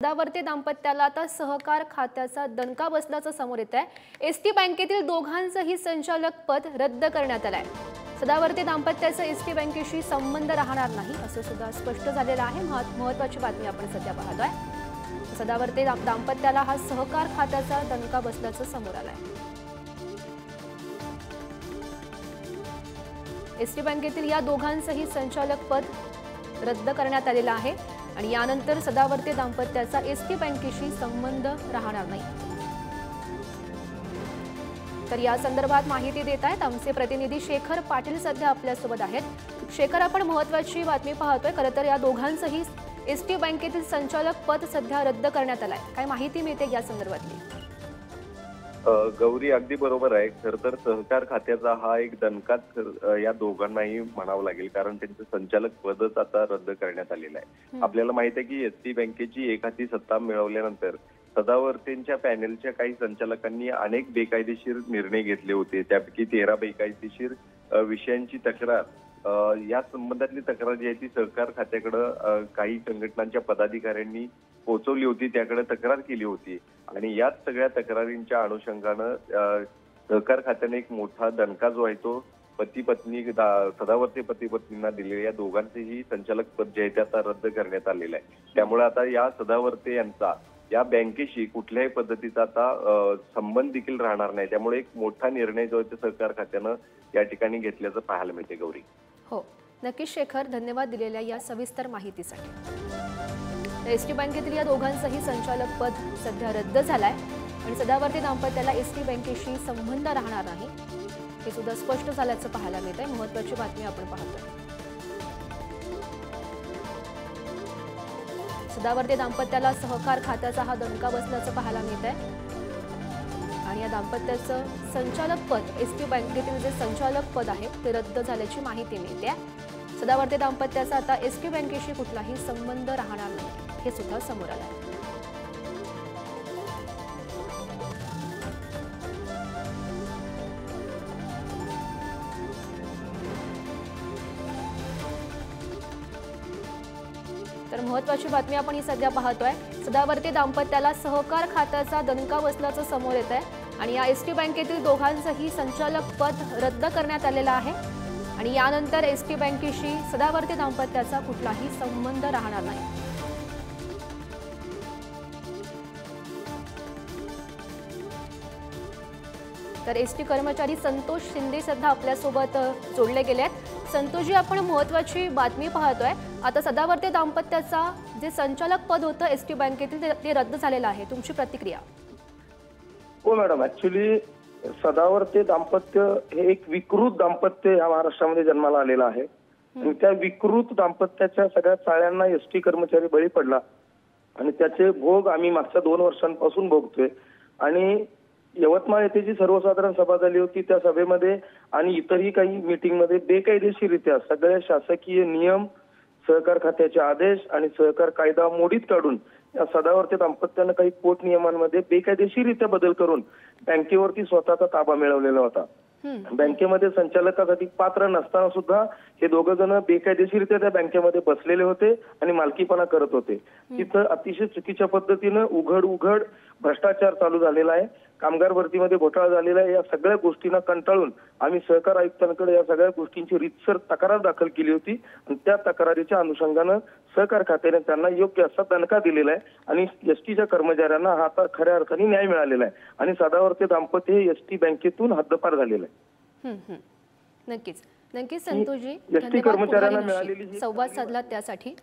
सदावर्ते दाम्पत्याला आता सहकार खात्याचा दणका बसल्याचं समोर येत आहे। एसटी बँकेतील दोघांचंही संचालक पद रद्द करण्यात आलंय। सदावर्ते दाम्पत्याचा एसटी बँकेशी संबंध राहणार नाही असं सुद्धा स्पष्ट झालेलं आहे। महत्त्वाची बातमी आपण सध्या पाहतोय। सदावर्ते दाम्पत्याला हा सहकार खात्याचा दणका बसल्याचं समोर आलंय। एसटी बँकेतील या दोघांचंही संचालक पद रद्द करण्यात आलेलं आहे आणि यानंतर सदावर्ते दाम्पत्याचा एसटी बँकेशी संबंध राहणार नाही। तर या संदर्भात माहिती देत आहेत आमचे प्रतिनिधी शेखर पाटील सध्या आपल्यासोबत आहेत। शेखर, आपण महत्त्वाची बातमी पाहतोय। खरं तर या दोघांचंही एसटी बँकेतील संचालक पद सध्या रद्द करण्यात आलंय। काय माहिती मिळते या संदर्भातली? गौरी, अगदी बरोबर आहे। खरं तर सहकार खात्याचा हा एक दणकाच या दोघांनाही म्हणावं लागेल, कारण त्यांचं संचालक पदच आता रद्द करण्यात आलेलं आहे। आपल्याला माहित आहे की एसटी बँकेची एकहाती सत्ता मिळवल्यानंतर सदावर्तेंच्या पॅनेलच्या काही संचालकांनी अनेक बेकायदेशीर निर्णय घेतले होते। त्यापैकी 13 बेकायदेशीर विषयांची तक्रार, या संबंधातली तक्रार जी आहे ती सहकार खात्याकडे काही संघटनांच्या पदाधिकाऱ्यांनी पोहोचवली होती, त्याकडे तक्रार केली होती आणि याच सगळ्या तक्रारींच्या अनुषंगानं सहकार खात्याने एक मोठा दणका जो आहे तो पती पत्नी सदावर्ते पती पत्नींना दिलेल्या या दोघांचेही संचालक पद जे आहे ते आता रद्द करण्यात आलेलं आहे। त्यामुळे आता या सदावर्ते यांचा या बँकेशी कुठल्याही पद्धतीचा आता संबंध देखील राहणार नाही। त्यामुळे एक मोठा निर्णय जो आहे तो सहकार खात्यानं या ठिकाणी घेतल्याचं पाहायला मिळते। गौरी, हो, नक्कीच शेखर, धन्यवाद दिलेल्या या सविस्तर माहितीसाठी। एसटी बँकेतील या दोघांचंही संचालक पद सध्या रद्द झालंय आणि सदावर्ते दाम्पत्याला एसटी बँकेशी संबंध राहणार नाही हे सुद्धा स्पष्ट झाल्याचं पाहायला मिळत आहे। महत्त्वाची बातमी आपण पाहतोय। सदावर्ते दाम्पत्याला सहकार खात्याचा हा दणका बसल्याचं पाहायला मिळत आहे आणि या दाम्पत्याचं संचालक पद, एसटी बँकेतील जे संचालक पद आहे ते रद्द झाल्याची माहिती मिळते। सदावर्ते दाम्पत्याचा आता एसटी बँकेशी कुठलाही संबंध राहणार नाही हे सुद्धा समोर आलं आहे। तर महत्त्वाची बातमी आपण ही सध्या पाहतोय। सदावर्ते दाम्पत्याला सहकार खात्याचा दणका बसल्याचं समोर येत आहे आणि या एसटी बँकेतील दोघांचंही संचालक पद रद्द करण्यात आलेलं आहे आणि यानंतर एसटी बँकेशी सदावर्ते दाम्पत्याचा कुठलाही संबंध राहणार नाही। तर एसटी कर्मचारी संतोष शिंदे सध्या आपल्यासोबत जोडले गेले आहेत। संतोषजी, आपण महत्त्वाची बातमी पाहतोय। आता सदावर्ते दाम्पत्याचा जे संचालक पद होतं एसटी बँकेतील ते रद्द झालेलं आहे, तुमची प्रतिक्रिया? हो मॅडम, ऍक्च्युली सदावर्ते दाम्पत्य हे एक विकृत दाम्पत्य या महाराष्ट्रामध्ये जन्माला आलेलं आहे आणि त्या विकृत दाम्पत्याच्या सगळ्या चाळ्यांना एसटी कर्मचारी बळी पडला आणि त्याचे भोग आम्ही मागच्या 2 वर्षांपासून भोगतोय। आणि यवतमाळ येथे जी सर्वसाधारण सभा झाली होती त्या सभेमध्ये आणि इतरही काही मीटिंगमध्ये बेकायदेशीररित्या सगळे शासकीय नियम, सहकार खात्याचे आदेश आणि सहकार कायदा मोडीत काढून या सदावर्ते दाम्पत्यानं काही पोट नियमांमध्ये बेकायदेशीररित्या बदल करून बँकेवरती स्वतःचा ताबा मिळवलेला होता। बँकेमध्ये संचालकासाठी पात्र नसताना सुद्धा हे दोघं जण बेकायदेशीररित्या त्या बँकेमध्ये बसलेले होते आणि मालकीपणा करत होते। तिथं अतिशय चुकीच्या पद्धतीनं उघड भ्रष्टाचार चालू झालेला आहे, कामगार भरतीमध्ये घोटाळा झालेला आहे। या सगळ्या गोष्टींना कंटाळून आम्ही सहकार आयुक्तांकडे या सगळ्या गोष्टींची रीतसर तक्रार दाखल केली होती आणि त्या तक्रारीच्या अनुषंगानं सहकार खात्याने त्यांना योग्य असा दणका दिलेला आहे आणि एसटीच्या कर्मचाऱ्यांना हा आता खऱ्या अर्थाने न्याय मिळालेला आहे आणि सदावर्ते दाम्पत्य हे एसटी बँकेतून हद्दपार झालेलं आहे। नक्कीच नक्कीच संतोषजी, एसटी कर्मचाऱ्यांना मिळालेली संवाद साधला त्यासाठी।